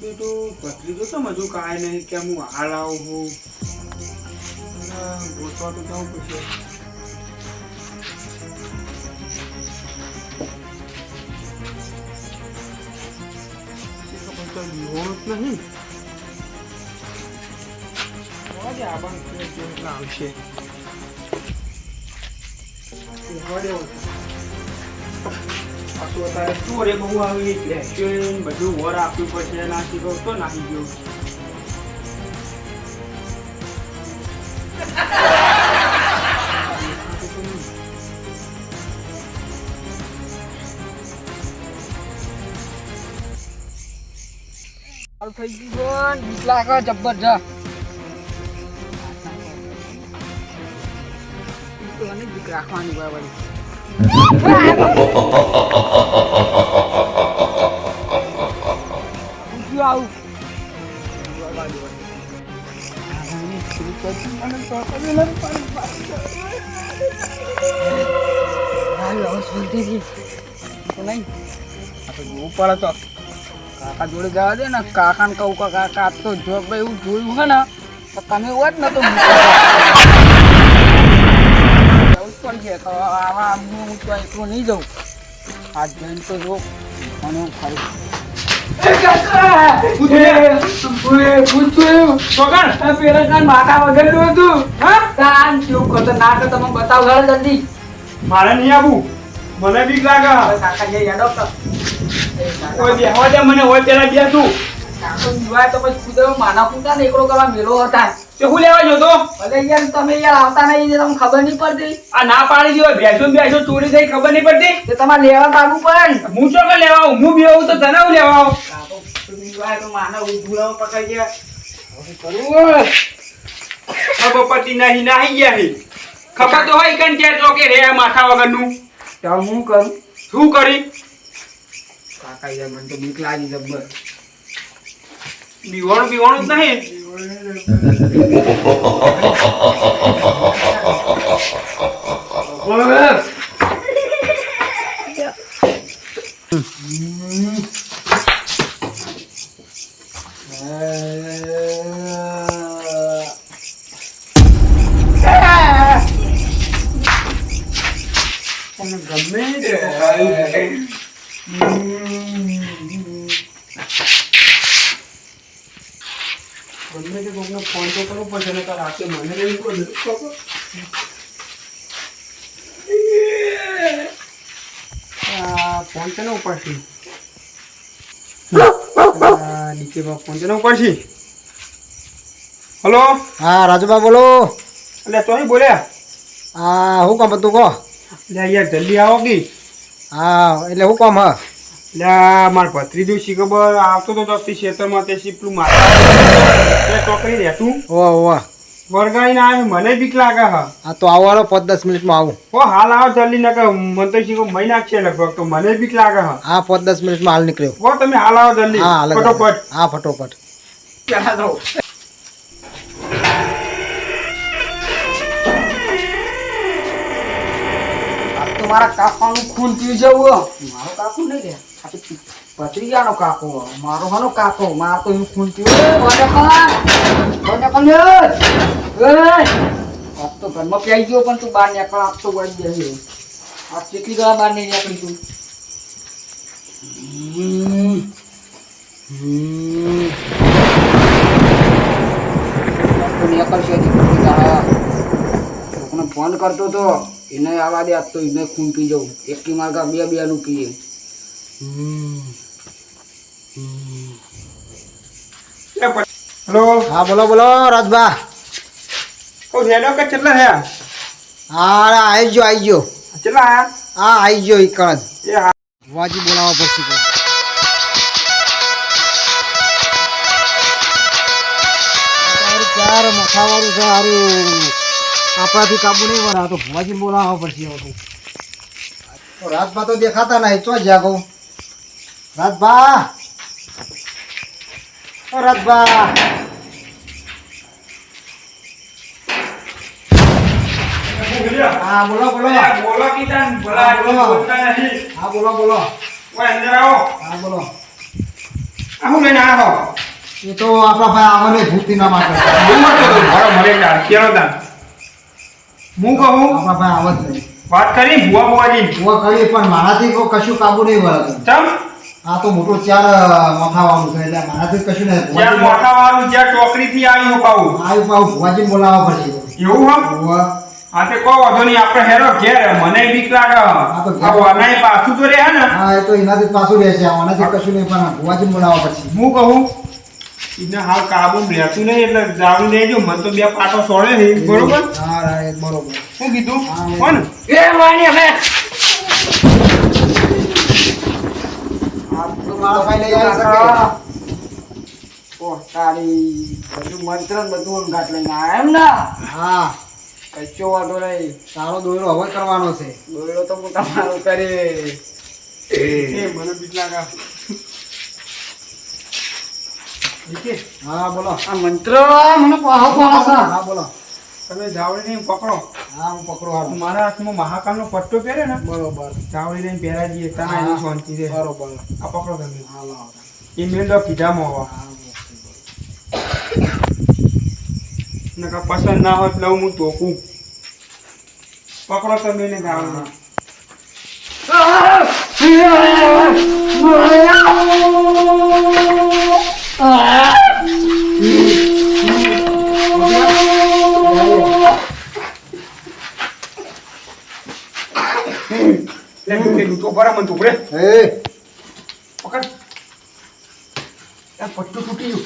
બેટો ભત્રીજો તો મજુ કાંઈ નહીં કે હું હાલ આવું ગોતવા તો જવું પડશે. નહીં આવશે અત્યારે ચોરે બહુ આવી બધું વર આપવું પડશે. નાખી ગયો તો નાખી ગયો. થઈ ગયું બીક લાગે જબરજસ્ત. બીક રાખવાની બરાબર. આવું પડે તો કાકા જોડે જવા દે ને. કાકા ને કહું કાકા તો જો ભાઈ એવું જોયું હોય ને તો તમે હોત ને તો જવું જ પડશે. તો આવા હું તો એટલું નહીં જઉં. આ જઈને તો જો મને ખરું બતાવ જલ્દી. મારે નહીં આવું. મને બીક લાગે. મને હોય પેલા બેસું. તો પછી ખુદ માના કુંતા ને એકડો કરવા મેલો હતા. શું લેવા જોતો? ભલે યાર તમે યાર આવતા નહીં તમને ખબર નહીં પડતી. આ ના પાડી દીધો. બેસો ચોરી થઈ ખબર નહીં પડતી. તો તમારે લેવા પાડવું પડે ને. હું શું કે લેવા આવું? હું બી આવું તો તને હું લેવા આવું? પતિ નહીં નાહી ગયા છે. ખબર તો હોય કન ચાર ચોકે રે માથા વગરનું. હું કરું શું કરી? કાકા યાર મને તો બીક લાગી જબર. બીવાનું જ નહીં. ગમે તે કોકને ફોન તો કરવો પડશે ને. રાતે મને નહીં ફોન તો ન ઉપાડશે. નીચે ફોન તો ન ઉપાડશે. હલો. હા રાજુબા બોલો. એટલે તો નહીં બોલ્યા. હા હું કામ હતું કહો. એટલે યાર જલ્દી આવો કે. હા એટલે હું કામ હા. એટલે મારા ભત્રીજો શી ખબર આવતો તો તરફથી ખેતરમાં તે શીપલું મારે ચોકડી રહેતું વરગાઈને આવે. મને બીક લાગે. હા તો આવો 5-10 મિનિટમાં આવું. હો હાલ આવો જલ્દી. ન કે મને તો શીખો મહી નાખશે લગભગ. તો મને બીક લાગે. હા 5-10 મિનિટમાં હાલ નીકળ્યો. હો તમે હાલ આવો જલ્દી. હા ફટોફટ. હા ફટોફટ. પેલા જાઓ. મારા કાકાનું ખૂન પી જવું. મારો કાકો નહીં રે ભત્રીજાનો કાકો. મારો હાનો કાકો. મારો તો એવું ખૂન પીવું. તો ઘરમાં પ્યાઈ ગયો પણ તું બહાર નીકળ. આપતો વળી દે. આ કેટલી ગળા બહાર નહીં નીકળી તું. નીકળશે ફોન કરતો તો એને આવા દે. તો એને ખૂન પી જવું. એકલી માર્ગા બે નું પીએ. હેલો. હા બોલો બોલો રાજભા. હેલો કે કેટલા થયા? હા આવી ગયો. કેટલા આયા? હા આવી ગયો. એકણ જ એ હા. વાજી બોલાવવા પડશે. ચાર મથાવાળું છે સારું. આપણાથી કાબુ નહીં વળા. તો ભુવાજી બોલાવવા પડશે. રાજભા તો દેખાતા નહીં. ચો જ્યાં કહું રાજભા. રાજભા હા બોલો બોલો. બોલો કીધા બોલા બોલતા નથી. હા બોલો બોલો. ઓય અંદર આવો. હા બોલો. આવું લઈને આવો. એ તો આપણા ભાઈ આવને ભૂતી ના માટે હું મળતો તો મારો મરે યાર કેરો દાન હું કહું આપણા ભાઈ આવત નહીં વાત કરી ભુવા ભુવાજી હું કરી પણ મારાથી કોઈ કશું કાબુ નહીં વળતું ચમ આ તો મોટો ચાર મથાવાનું છે એટલે મારાથી કશું નહીં જ્યાં મોટા વાળું જ્યાં ટોકરી થી આવ્યું પાઉં આવ્યું પાછું ભુવાજી બોલાવવા પડશે એવું હા ભુવા હા તે કોઈ વાંધો નહીં આપણે હેરો ઘેર મને બીક લાગે તો ઘેર. આ વનાઈ પાછું તો રહે ને હા એ તો એનાથી પાછું રહેશે આનાથી કશું નહીં પણ ભુવાજી બોલાવવા પડશે હું કહું એને હાલ કાબુ રહેતું નહીં એટલે જાવું દેજો મને તો બે પાટો સોળે છે બરોબર હા right, બરોબર શું કીધું હા, કોણ એ વાણી હવે તો મારા ભાઈ લઈ આવી શકે ઓ તારી બધું મંત્ર ને બધું ઊંઘાટ લઈને આયા એમ ને હા કશો વાંધો નહીં તારો દોયરો હવે કરવાનો છે દોયડો તો હું તમારો કરે એ મને બીક લાગે ઠીક છે હા બોલો આ મંત્ર મને પાહો પાહો છે હા બોલો તમે જાવડી નહીં પકડો હા હું પકડો હારું મારા હાથમાં મહાકાલનો પટ્ટો પહેરે ને બરોબર જાવડી લઈને પહેરા જઈએ તને એની શાંતિ છે બરોબર આ પકડો તમે હા લાવો એ મેં તો કીધામાં હોવા હા નકા પસંદ ના હોય એટલે હું તોકું પકડો તમે ને જાવડી લે તું તો બરાબર મને ટુકડે એ પકડ આ પટ્ટું તૂટી ગયું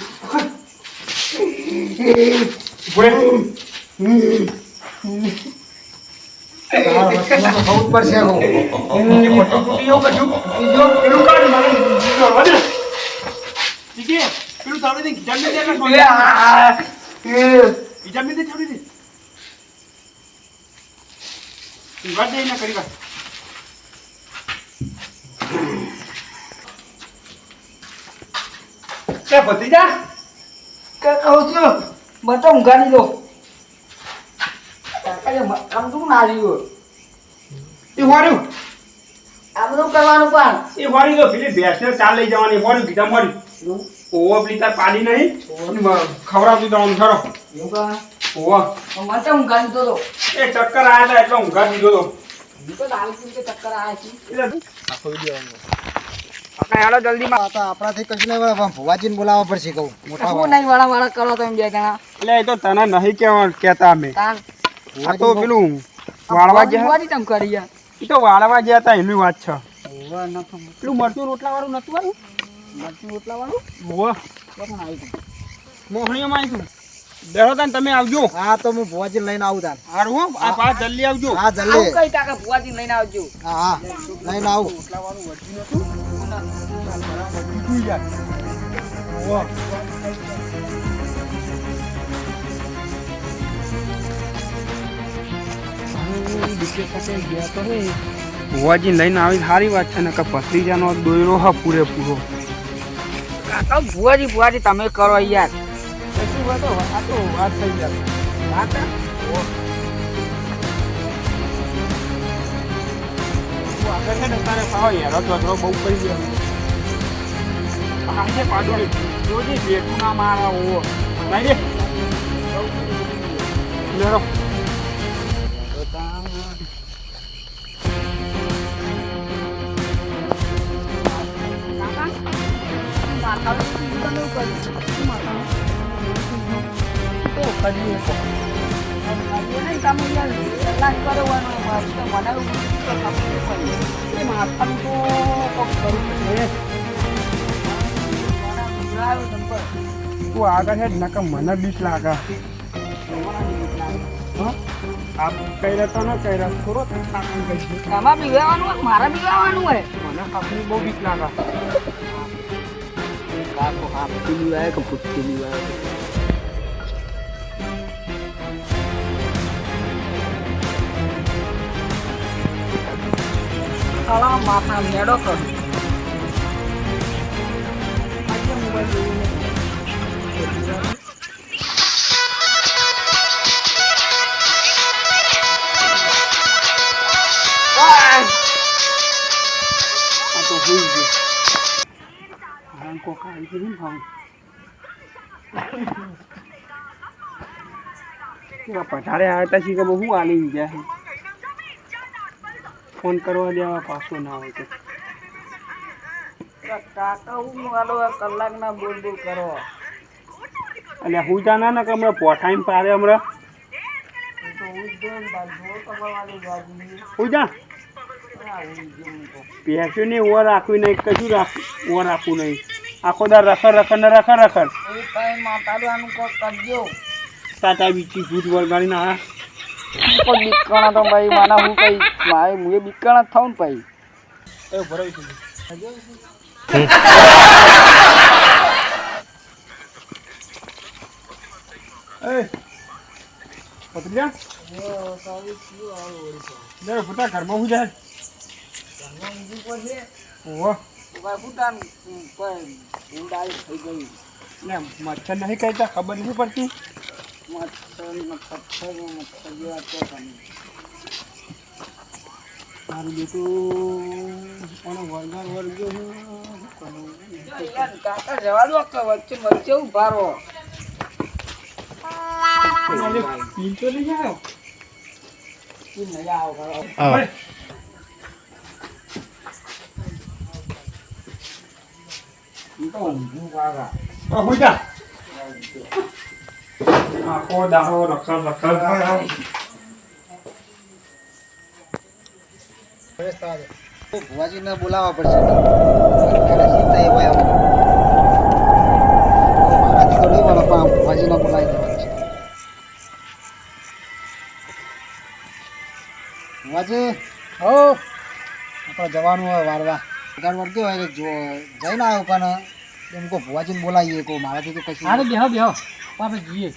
પકડ તારા વસ્તુમાં તો બહુ જ પડશે હું પટ્ટું તૂટી ગયું કશું બીજો પેલું કાઢ મારે બીજો વધે ઠીક છે પેલું થાવડી દે જલ્દી દે બીજા દે થાવડી દે વાત દે ના કરી વાત કે ભતીજા કે કહું છું બધા ઊંઘાડી દો આમ તું ના રહ્યું એ હોર્યું આ બધું કરવાનું પણ એ હોરી તો પેલી ભેંસને ચાલ લઈ જવાની હોર્યું કીધા મોરી ઓવો પેલી તાર પાડી નહીં ખવડાવતું જવાનું ખરો એવું કા ઓવો મને તો ઊંઘાડી દો તો એ ચક્કર આવ્યા હતા એટલે ઊંઘા દીધો તો હું તો દારૂ પીને ચક્કર આવ્યા છે આપણે હેડો જલ્દીમાં આ તો આપણાથી કશું નહીં પણ ભુવાજીને બોલાવવા પડશે કહું મોટા શું નહીં વાળા વાળા કરો તમે બે જણા એટલે એ તો તને નહીં કહેતા અમે તાન આ તો પેલું વાળવા ગયા વાળી તમ કરી યાર એ તો વાળવા ગયા હતા એની વાત છે ઓવા ન ખબર પેલું મરચું રોટલા વાળું નતું આવ્યું મરચું રોટલા વાળું ઓવો કોણ આવી મોહણીઓમાં આવ્યું બેહો તાન તમે આવજો હા તો હું ભુવાજીને લઈને આવું તાર હારું હો આ પાછા જલ્દી આવજો હા આવું જલ્દી કઈ કાકા ભુવાજી લઈને આવજો હા હા લઈને આવું રોટલા વાળું વળતું નતું યાર ઓવો ભુવાજી લઈને આવી સારી વાત છે ને કે ભત્રીજાનો દોયરો હા પૂરેપૂરો કાકા ભુવાજી તમે કરો યાર શું વાત આ તો વાત થઈ જાય વાત આગળ છે ને તારે પાવ યાર તો બહુ પડી ગયો આજે પાડોળી જોજે બેઠું ના મારા ઓવો નહીં રે લેરો તું આગળ છે નકર મને બીક લાગે આ કર્યા તો ન કર્યા થોડો એમાં બીવાવાનું હોય મારા બીવાવાનું હોય મને કાપની બહુ બીક લાગે કાકો આપતી બીવાય કે ફૂટતી બીવાય કાળા માથા મેડો કર આજે મોબાઈલ જોઈને આ તો હોઈ ગયું કોક આવી ગયું ને ભાવ પધારે આવતા શી ખબર શું આલી ગયા ફોન કરવા દેવા પાછો ના હોય તો કાકા હું વાલો કલાકના બોલ બોલ કરો એટલે હું જાના ને કે હમણાં પોઠાઈને પારે હમણાં હું જા પેસ્યું નહીં ઓર રાખવું નહીં કશું ઓર રાખવું નહીં આખો દાર રખર માતાનું કોક કરજો તાતા બીજી ભૂત વળગાડી ના કોઈ બીકણા તો ભાઈ માના હું કઈ મારે મુએ બીકણા થાઉં ને ભાઈ એ ભરાઈ છું એ પતરિયા લે ફૂટા ઘરમાં હું જાય ઓહો મચ્છર નહીં કહેતા ખબર નથી પડતી મારું બેટું કાકા જવા દો વચ્ચે વચ્ચે ઉભા રહો પીંચો લઈ જાઓ મજા આવો આખો દાહો રખડ ભુવાજીને બોલાવવા પડશે મારાથી તો નહીં મળે પણ ભુવાજીને બોલાવી દેવાનું છે ભુવાજી હો આપણે જવાનું હોય વારવા ગાડ વર્ગ્યો હોય જો જઈને આવ્યો પણ એમ કહો ભુવાજીને બોલાવીએ કહો મારાથી તો કશું બેહો આપણે જઈએ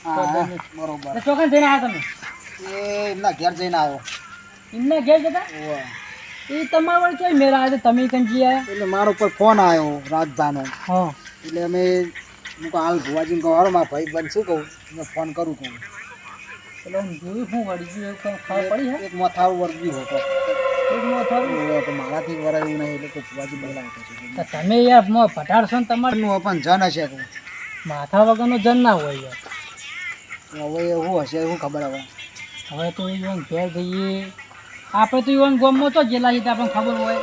બરોબર ચોકન જઈને આવ્યા તમે એ એમના ઘેર જઈને આવ્યો એમને ઘેર જતા એ તમારા વળી ક્યાં મેળા આવ્યા તમે કઈ જઈ આવ્યા એટલે મારા ઉપર ફોન આવ્યો રાજભાનો હા એટલે અમે હું કહું હાલ ભુવાજીને કહું હારો મારા ભાઈ બન શું કહું મેં ફોન કરું કહું એટલે હું જોયું શું વળી ગયું ખબર પડી હે એક મથારું વર્ગ્યું હતો એક મોથારું તો મારાથી વરાયું નહીં એટલે તો ભુવાજી બોલાવતો છે તો તમે યાર પઢારશો ને તમારે નું પણ જન હશે કહું માથા વગરનો જન ના હોય યાર હવે શું હશે શું ખબર હવે હવે તો ઈવન ઘેર જઈએ આપણે તો ઈવન ગમમાં તો જેલા જઈએ આપણને ખબર હોય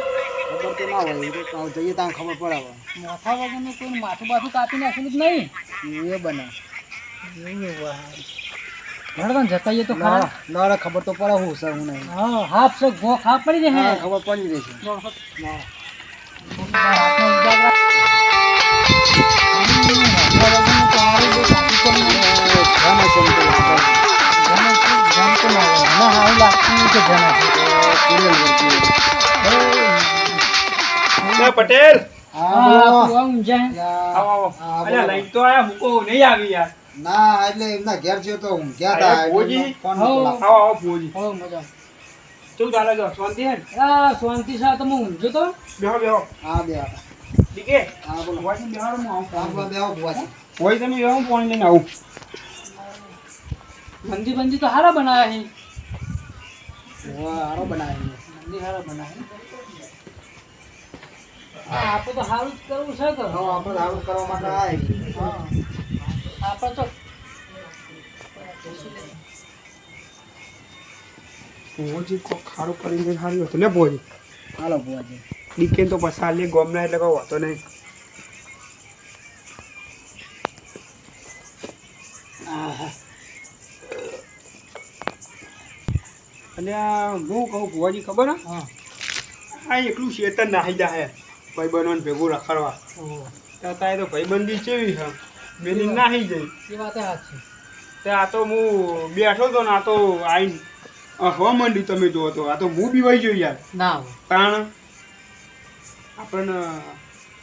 ખબર તો ના હોય એ તો જઈએ ત્યાં ખબર પડે હવે માથા વગરનું કોઈ માથું બાથું કાપી નાખેલું જ નહીં એ બને ભણવાનું જતાઈએ તો ખરા ના ખબર તો પડે હું સર હું નહીં હા હાફ છે ગો ખા પડી રહે હા ખબર પડી રહી છે પટેલ ના એટલે એમના ઘેર જ્યો તો હું ગયા હતા ફોન શાંતિ સાથે હું ઊંઝો તો હા બે હા બોલો બેહો ભુવાજી મંદી બંદી તો હારા બનાવ્યા છે હારો બનાવી મંદી હારા બનાવ્યા આપણે તો સારું જ કરવું છે કે આપણે સારું કરવા માટે આવી આપણે તો ભોજી કોક ખારું કરીને સારું હતું ને ભોજી હાલો ભુવાજી દીકે તો પસાર લે ગોમના એટલે કોઈ હોતો નહીં અને હું કહું ભુવાજી ખબર ને હા આ એકલું શેતન નાહી જાય ભાઈબંધોને ભેગું રખડવા ત્યાં તો ભાઈબંધી ચેવી છે બેની નાહી જઈ એ વાત સાચી તે આ તો હું બેઠો તો ને આ તો આવીને હવા માંડ્યું તમે જુઓ તો આ તો હું બીવાઈ ગયો યાર ના તાણ આપણને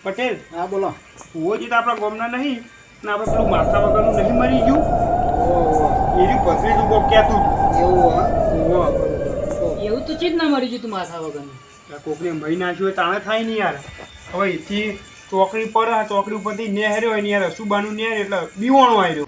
પટેલ હા બોલો ભુવોજી તો આપણા ગામના નહીં ને આપણે પેલું માથા વગરનું નહીં મરી ગયું એની પથરી તું કોક કહેતું એવું એવું તો ચીજ ના મરી ગયું તું માથા વગરનું કોકને મહી નાખ્યું હોય તાણે થાય નહીં યાર હવે એથી ચોકડી પર ચોકડી ઉપરથી નેહર્યો હોય ને યાર અસુબાનું નેર એટલે બીવાણો આવ્યો